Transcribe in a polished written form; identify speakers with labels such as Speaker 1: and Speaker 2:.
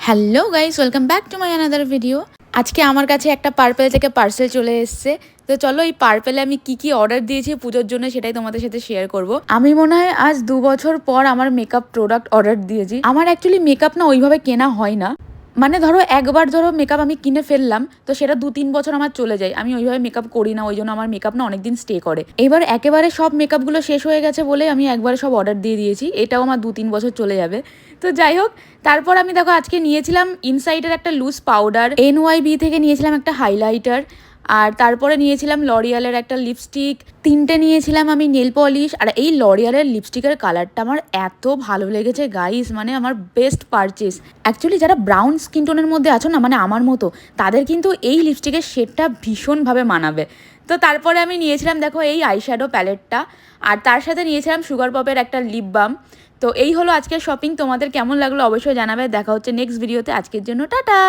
Speaker 1: Hello guys, welcome back to my another video. আজকে আমার কাছে একটা পার্পেল থেকে পার্সেল চলে এসেছে। তো চলো এই পার্পেলে আমি কি অর্ডার দিয়েছি পুজোর জন্য সেটাই তোমাদের সাথে শেয়ার করব। আমি মনে হয় আজ 2 বছর পর আমার মেকআপ প্রোডাক্ট অর্ডার দিয়েছি। আমার অ্যাকচুয়ালি মেকআপ না ওইভাবে কেনা হয় না, মানে ধরো একবার মেকআপ আমি কিনে ফেললাম তো সেটা 2-3 বছর আমার চলে যায়। আমি ওইভাবে মেকআপ করি না, ওই জন্য আমার মেকআপ না অনেকদিন স্টে করে। এবার একেবারে সব মেকআপগুলো শেষ হয়ে গেছে বলে আমি একবারে সব অর্ডার দিয়ে দিয়েছি। এটাও আমার 2-3 বছর চলে যাবে। তো যাই হোক, তারপর আমি দেখো আজকে নিয়েছিলাম ইনসাইডের একটা লুজ পাউডার, NYB থেকে নিয়েছিলাম একটা হাইলাইটার, আর তারপরে নিয়েছিলাম লরিয়ালের একটা লিপস্টিক, 3টে নিয়েছিলাম আমি নেল পলিশ। আর এই লরিয়ালের লিপস্টিকের কালারটা আমার এত ভালো লেগেছে গাইস, মানে আমার বেস্ট পারচেস। অ্যাকচুয়ালি যারা ব্রাউন স্কিন টোনের মধ্যে আছো না, মানে আমার মতো, তাদের কিন্তু এই লিপস্টিকের শেডটা ভীষণভাবে মানাবে। তো তারপরে আমি নিয়েছিলাম দেখো এই আইশ্যাডো প্যালেটটা, আর তার সাথে নিয়েছিলাম সুগার পপের একটা লিপ বাম। তো এই হলো আজকের শপিং। তোমাদের কেমন লাগলো অবশ্যই জানাবে। দেখা হচ্ছে নেক্সট ভিডিওতে। আজকের জন্য টাটা।